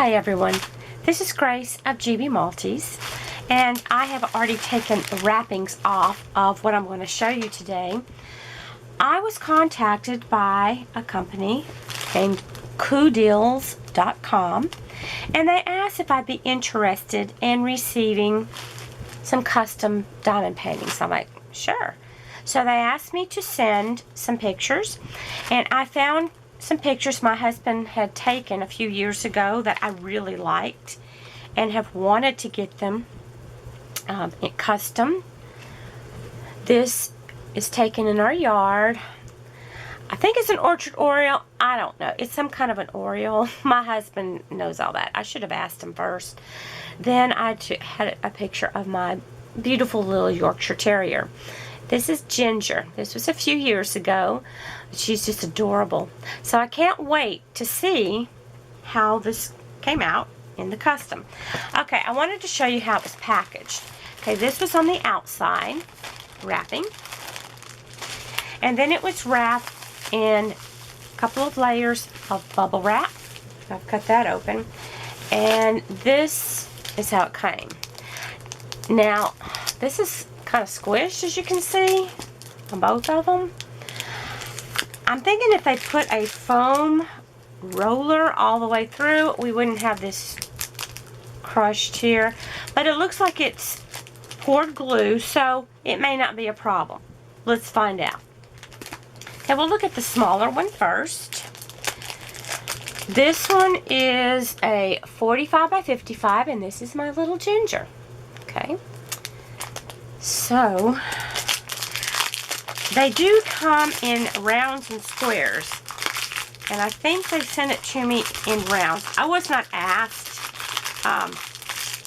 Hi everyone, this is Grace of GB Maltese, and I have already taken the wrappings off of what I'm going to show you today. I was contacted by a company named cooldeals.com, and they asked if I'd be interested in receiving some custom diamond paintings. I'm like, sure. So they asked me to send some pictures, and I found some pictures my husband had taken a few years ago that I really liked and have wanted to get them custom. This is taken in our yard. I think it's an orchard oriole. I don't know. It's some kind of an oriole. My husband knows all that. I should have asked him first. Then I had a picture of my beautiful little Yorkshire Terrier. This is Ginger. This was a few years ago. She's just adorable. So I can't wait to see how this came out in the custom. Okay, I wanted to show you how it was packaged. Okay, this was on the outside wrapping. And then it was wrapped in a couple of layers of bubble wrap. I've cut that open. And this is how it came. Now, this is kind of squished, as you can see, on both of them. I'm thinking if they put a foam roller all the way through, we wouldn't have this crushed here. But it looks like it's poured glue, so it may not be a problem. Let's find out. Okay, we'll look at the smaller one first. This one is a 45 by 55, and this is my little Ginger. Okay. So, they do come in rounds and squares, and I think they sent it to me in rounds. I was not asked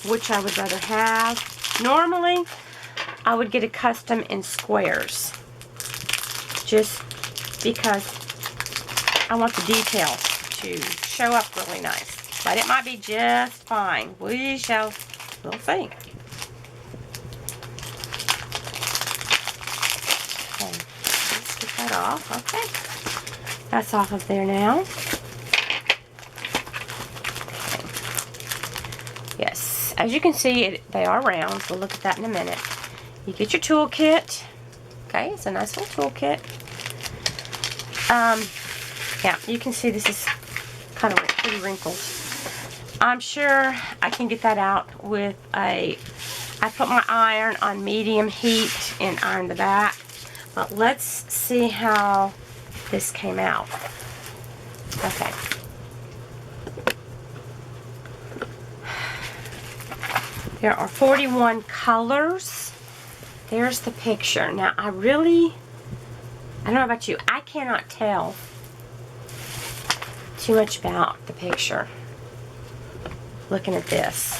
which I would rather have. Normally, I would get a custom in squares, just because I want the details to show up really nice. But it might be just fine. We'll see. Off. Okay, that's off of there now. Okay. Yes, as you can see, they are round. We'll look at that in a minute. You get your toolkit. Okay, it's a nice little toolkit. Yeah, you can see this is kind of pretty wrinkled. I'm sure I can get that out with I put my iron on medium heat and iron the back. But let's see how this came out. Okay. There are 41 colors. There's the picture. Now, I don't know about you, I cannot tell too much about the picture looking at this.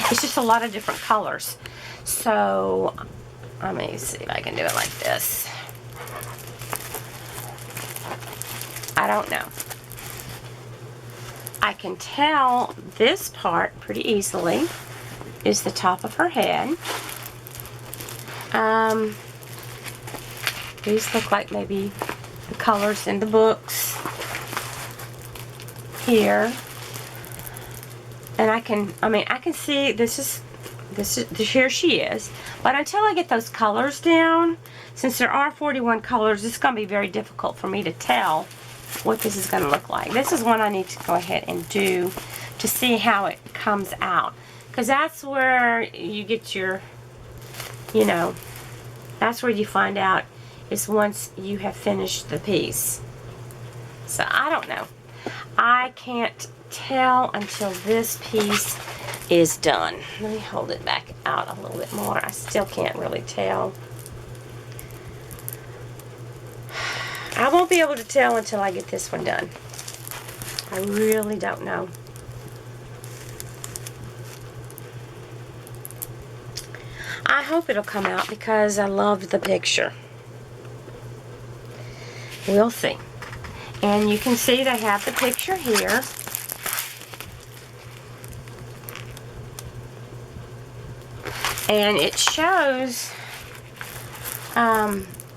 It's just a lot of different colors. So, let me see if I can do it like this. I don't know. I can tell this part pretty easily is the top of her head. These look like maybe the colors in the books here. And I can see here she is. But until I get those colors down, since there are 41 colors, it's going to be very difficult for me to tell what this is going to look like. This is one I need to go ahead and do to see how it comes out. Because that's where you get your, that's where you find out is once you have finished the piece. So I don't know. I can't tell until this piece is done. Let me hold it back out a little bit more. I still can't really tell. I won't be able to tell until I get this one done. I really don't know. I hope it'll come out because I loved the picture. We'll see. And you can see they have the picture here. And it shows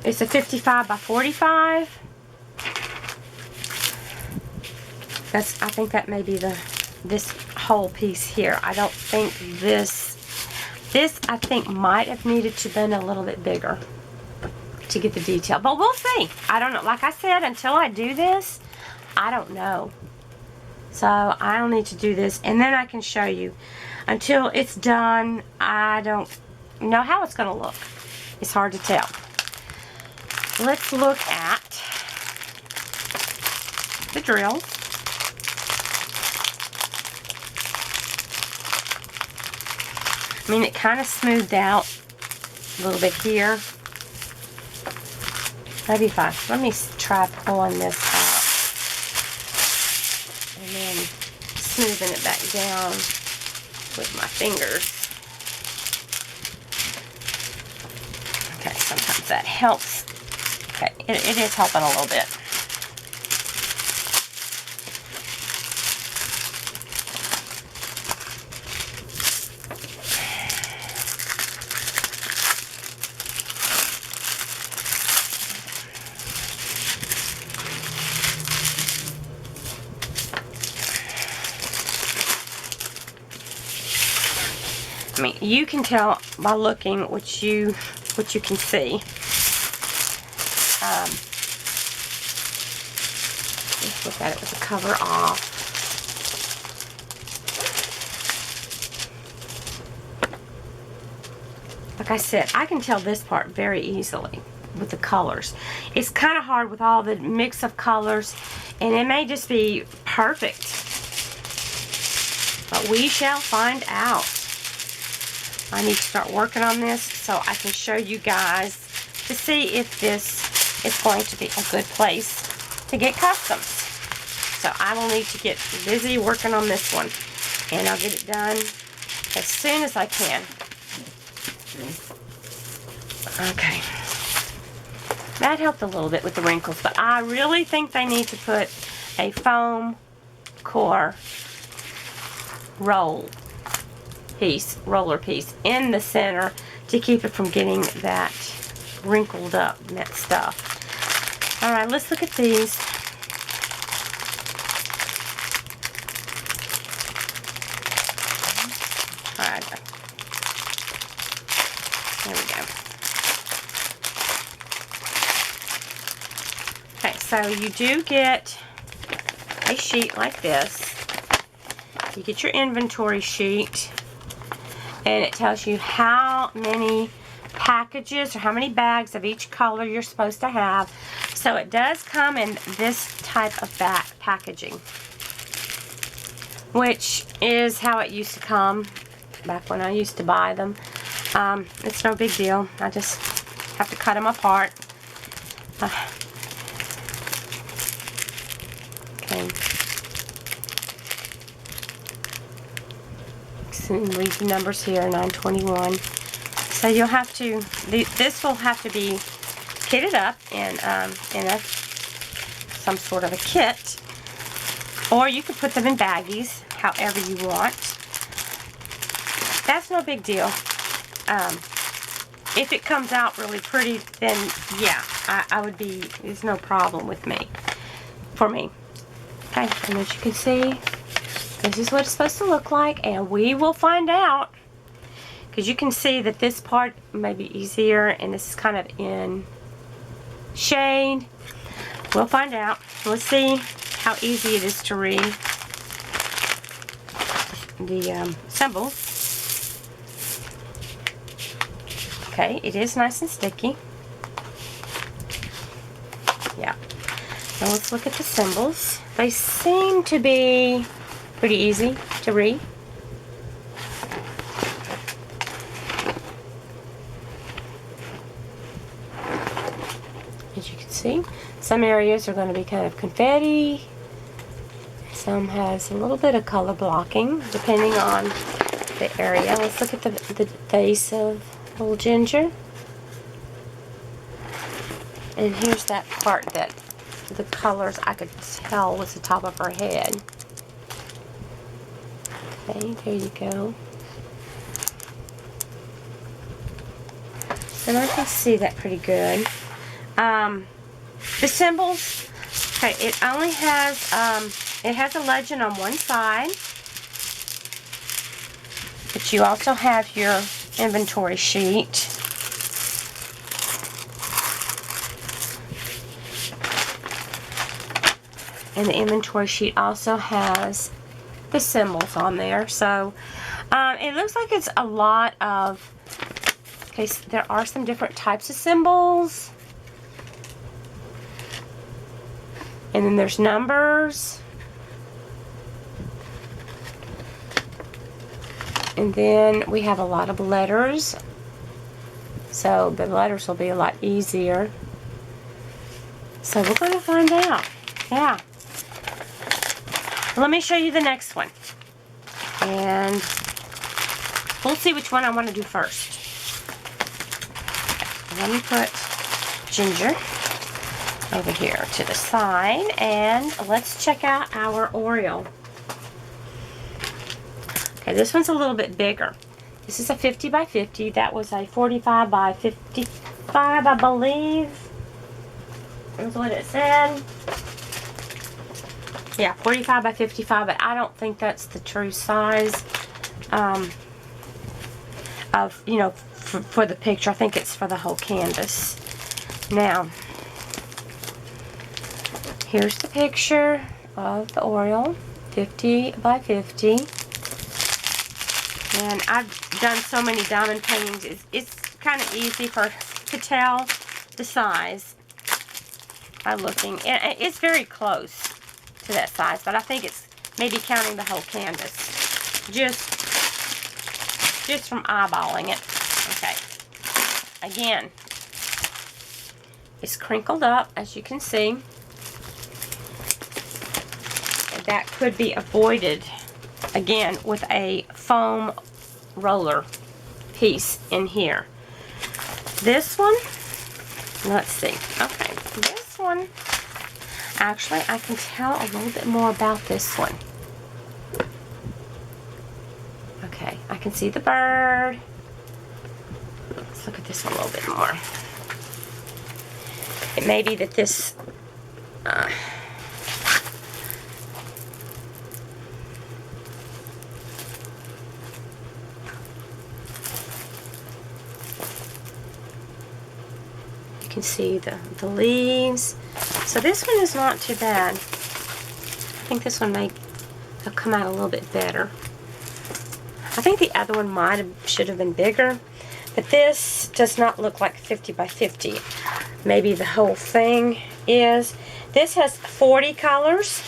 it's a 55 by 45. I think that may be this whole piece here. I don't think this I think might have needed to been a little bit bigger to get the detail. But we'll see. I don't know. Like I said, until I do this, I don't know. So I'll need to do this, and then I can show you. Until it's done, I don't know how it's going to look. It's hard to tell. Let's look at the drills. I mean, it kind of smoothed out a little bit here. Maybe let me try pulling this out and then smoothing it back down with my fingers. Okay, sometimes that helps. Okay, it is helping a little bit. I mean, you can tell by looking what you can see. Let's look at it with the cover off. Like I said, I can tell this part very easily with the colors. It's kind of hard with all the mix of colors, and it may just be perfect. But we shall find out. I need to start working on this so I can show you guys to see if this is going to be a good place to get customs. So I will need to get busy working on this one, and I'll get it done as soon as I can. Okay. That helped a little bit with the wrinkles, but I really think they need to put a foam core roller piece in the center to keep it from getting that wrinkled up stuff. Alright, let's look at these. Alright, there we go. Okay, so you do get a sheet like this. You get your inventory sheet, and it tells you how many packages or how many bags of each color you're supposed to have. So it does come in this type of packaging, which is how it used to come back when I used to buy them. It's no big deal. I just have to cut them apart. Okay. And read the numbers here, 921. So you'll have to, this will have to be kitted up in some sort of a kit, or you could put them in baggies, however you want. That's no big deal. If it comes out really pretty, then yeah, I would be, there's no problem with for me. Okay, and as you can see, this is what it's supposed to look like, and we will find out, because you can see that this part may be easier, and this is kind of in shade. We'll find out. Let's see how easy it is to read the symbols. Okay, it is nice and sticky. Yeah. Now let's look at the symbols. They seem to be pretty easy to read. As you can see, some areas are going to be kind of confetti. Some has a little bit of color blocking, depending on the area. Let's look at the face of little Ginger. And here's that part that the colors I could tell was the top of her head. Okay, there you go. And I can see that pretty good. The symbols, okay, it only has it has a legend on one side, but you also have your inventory sheet. And the inventory sheet also has the symbols on there. So it looks like it's a lot of, okay, so there are some different types of symbols. And then there's numbers. And then we have a lot of letters. So the letters will be a lot easier. So we're going to find out. Yeah. Let me show you the next one. And we'll see which one I want to do first. Let me put Ginger over here to the side, and let's check out our Oreo. Okay, this one's a little bit bigger. This is a 50 by 50. That was a 45 by 55, I believe. That's what it said. Yeah, 45 by 55, but I don't think that's the true size of, you know, for the picture. I think it's for the whole canvas. Now, here's the picture of the Oreo, 50 by 50. And I've done so many diamond paintings, it's kind of easy to tell the size by looking. And it's very close to that size, but I think it's maybe counting the whole canvas. Just from eyeballing it. Okay. Again, it's crinkled up, as you can see. And that could be avoided, again, with a foam roller piece in here. This one, let's see. Okay, this one, actually, I can tell a little bit more about this one. Okay, I can see the bird. Let's look at this one a little bit more. It may be that this you can see the leaves. So this one is not too bad. I think this one may have come out a little bit better. I think the other one should have been bigger, but this does not look like 50 by 50. Maybe the whole thing is. This has 40 colors.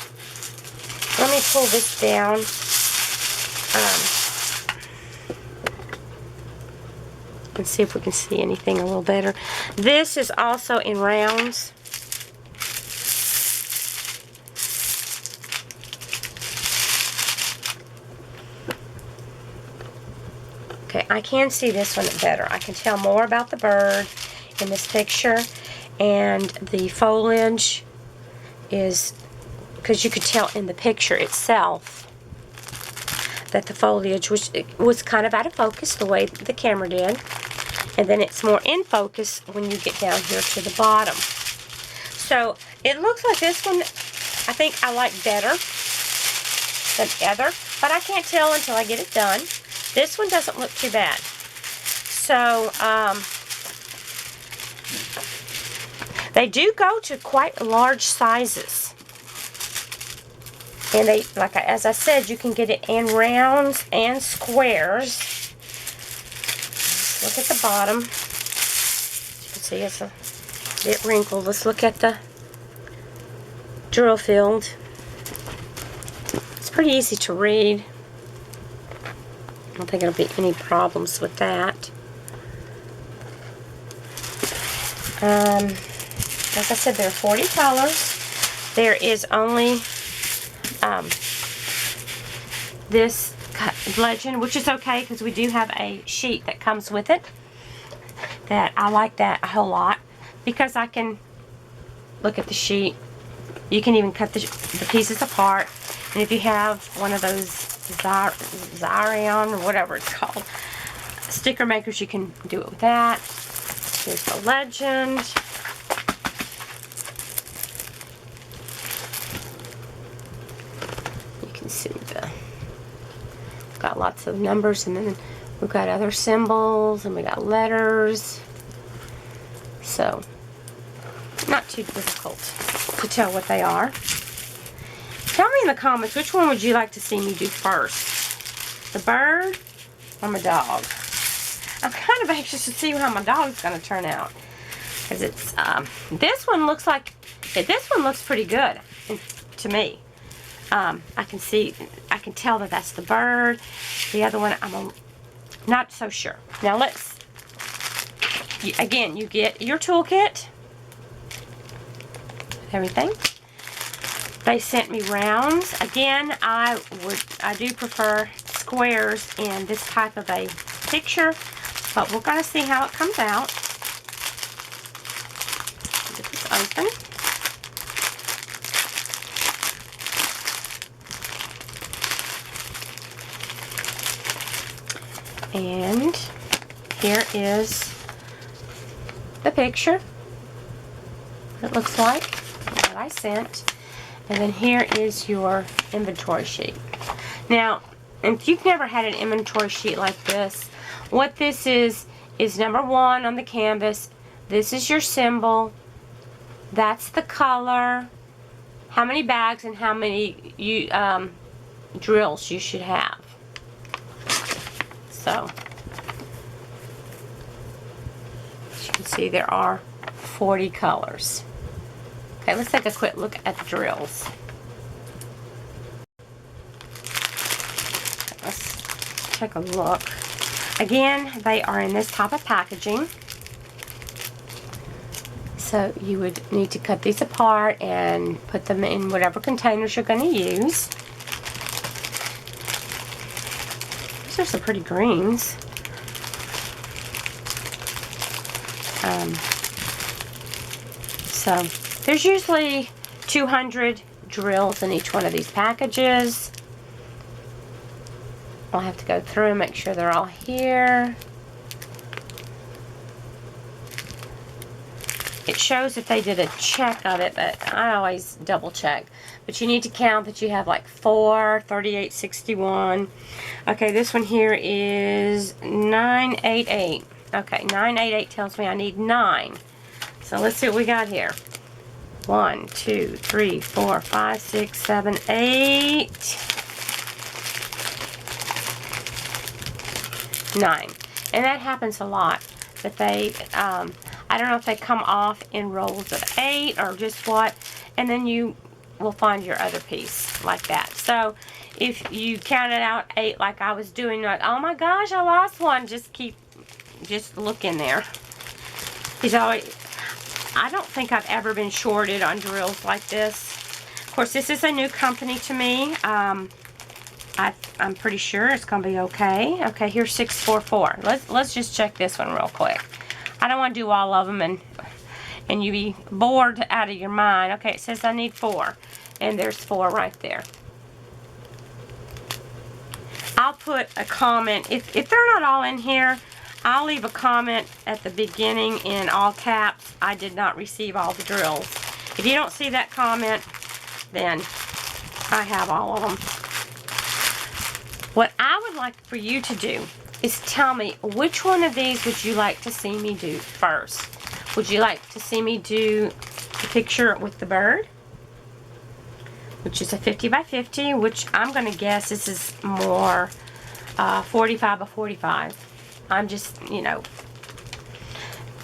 Let me pull this down. And see if we can see anything a little better. This is also in rounds. Okay, I can see this one better. I can tell more about the bird in this picture, and the foliage is, because you could tell in the picture itself that the foliage was kind of out of focus the way the camera did, and then it's more in focus when you get down here to the bottom. So it looks like this one I think I like better than the other, but I can't tell until I get it done. This one doesn't look too bad. So, they do go to quite large sizes. And they, as I said, you can get it in rounds and squares. Look at the bottom. As you can see, it's a bit wrinkled. Let's look at the drill field. It's pretty easy to read. I don't think there'll be any problems with that. Like I said, there are 40 colors. There is only this legend, which is okay because we do have a sheet that comes with it. That I like that a whole lot because I can look at the sheet. You can even cut the pieces apart. And if you have one of those Xyron or whatever it's called sticker makers, you can do it with that. Here's the legend. let's see, got lots of numbers, and then we've got other symbols, and we got letters. So, not too difficult to tell what they are. Tell me in the comments, which one would you like to see me do first? The bird or my dog? I'm kind of anxious to see how my dog's going to turn out. Because it's, this one looks pretty good to me. I can tell that that's the bird. The other one, I'm not so sure. Now again, you get your toolkit, everything. They sent me rounds. Again, I do prefer squares in this type of a picture, but we're going to see how it comes out. Get this open. And here is the picture. It looks like what I sent. And then here is your inventory sheet. Now, if you've never had an inventory sheet like this, what this is number 1 on the canvas. This is your symbol. That's the color. How many bags and how many drills you should have. So, as you can see, there are 40 colors. Okay, let's take a quick look at the drills. Let's take a look. Again, they are in this type of packaging. So you would need to cut these apart and put them in whatever containers you're going to use. These are some pretty greens. So there's usually 200 drills in each one of these packages. I'll have to go through and make sure they're all here. It shows that they did a check of it, but I always double check. But you need to count that you have like 4, 38, 61. Okay, this one here is 988. Okay, 988 tells me I need 9. So let's see what we got here. 1, 2, 3, 4, 5, 6, 7, 8, 9. And that happens a lot. But they, I don't know if they come off in rolls of 8 or just what. And then you will find your other piece like that. So if you counted out 8 like I was doing, like, oh my gosh, I lost one. Just look in there. He's always, I don't think I've ever been shorted on drills like this. Of course, this is a new company to me. I'm pretty sure it's going to be okay. Okay, here's 644. Let's just check this one real quick. I don't want to do all of them and you be bored out of your mind. Okay, it says I need 4. And there's 4 right there. I'll put a comment. If they're not all in here, I'll leave a comment at the beginning in all caps. I did not receive all the drills. If you don't see that comment, then I have all of them. What I would like for you to do is tell me which one of these would you like to see me do first. Would you like to see me do the picture with the bird, which is a 50 by 50, which I'm going to guess this is more 45 by 45. I'm just, you know,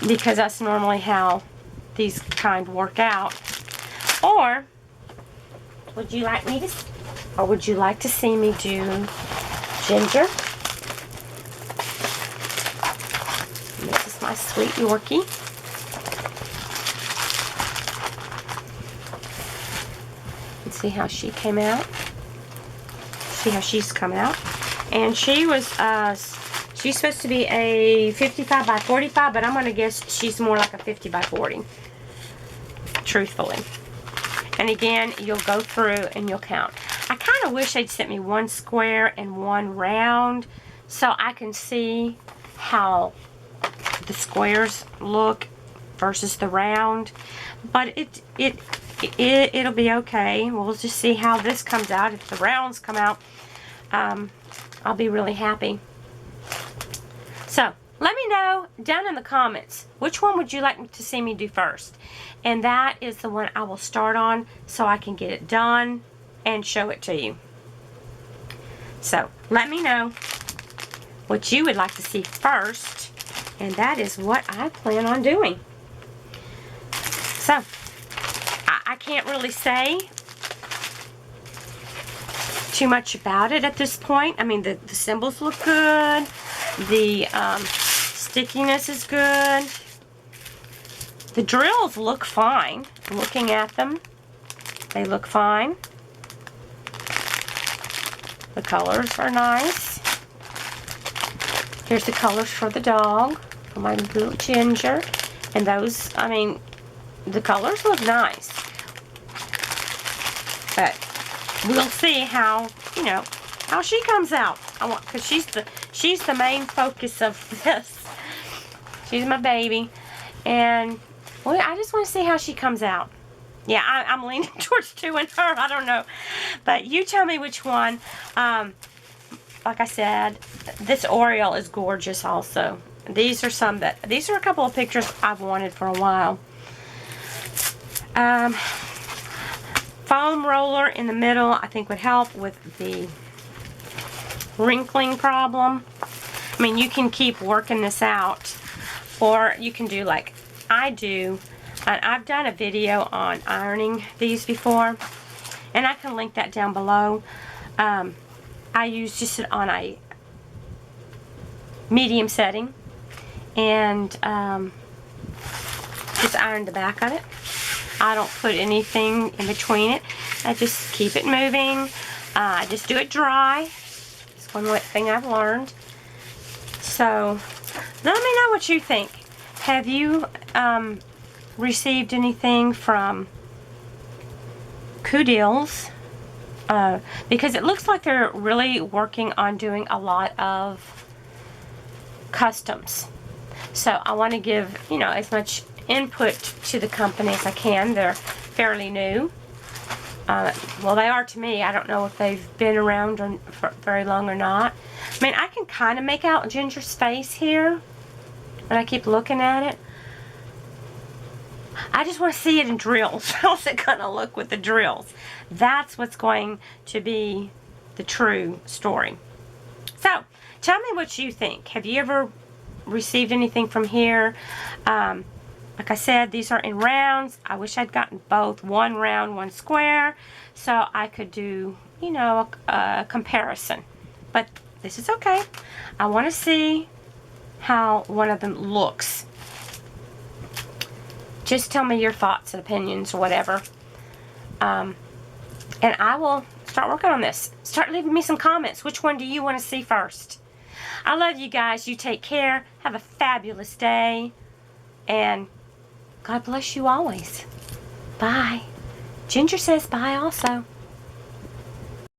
because that's normally how these kind work out. Or would you like me to, or would you like to see me do ginger? And this is my sweet Yorkie. And see how she came out. See how she's come out. And she was, she's supposed to be a 55 by 45, but I'm going to guess she's more like a 50 by 40. Truthfully. And again, you'll go through and you'll count. I kind of wish they'd sent me one square and one round so I can see how the squares look versus the round. But it'll be okay. We'll just see how this comes out. If the rounds come out, I'll be really happy. So, let me know down in the comments, which one would you like to see me do first? And that is the one I will start on so I can get it done and show it to you. So, let me know what you would like to see first, and that is what I plan on doing. So, I can't really say too much about it at this point. I mean, the symbols look good. The stickiness is good. The drills look fine. Looking at them, they look fine. The colors are nice. Here's the colors for the dog, for my little Ginger. And those, I mean, the colors look nice. But we'll see how, you know, how she comes out. Because she's the main focus of this. She's my baby. And, well, I just want to see how she comes out. Yeah, I'm leaning towards doing her. I don't know. But you tell me which one. Like I said, this Oriole is gorgeous also. These are a couple of pictures I've wanted for a while. Foam roller in the middle, I think would help with the wrinkling problem. I mean, you can keep working this out, or you can do like I do. And I've done a video on ironing these before, and I can link that down below. I use just on a medium setting, and just iron the back of it. I don't put anything in between it. I just keep it moving. I just do it dry. It's one thing I've learned. So, let me know what you think. Have you received anything from Coodills? Because it looks like they're really working on doing a lot of customs. So I want to give, you know, as much input to the company as I can. They're fairly new. Well, they are to me. I don't know if they've been around for very long or not. I mean, I can kind of make out Ginger's face here, and I keep looking at it. I just want to see it in drills. How's it going to look with the drills? That's what's going to be the true story. So, tell me what you think. Have you ever received anything from here? Like I said, these are in rounds. I wish I'd gotten both, one round, one square, so I could do, you know, a comparison. But this is okay. I want to see how one of them looks. Just tell me your thoughts and opinions or whatever. And I will start working on this. Start leaving me some comments. Which one do you want to see first? I love you guys. You take care. Have a fabulous day. And God bless you always. Bye. Ginger says bye also.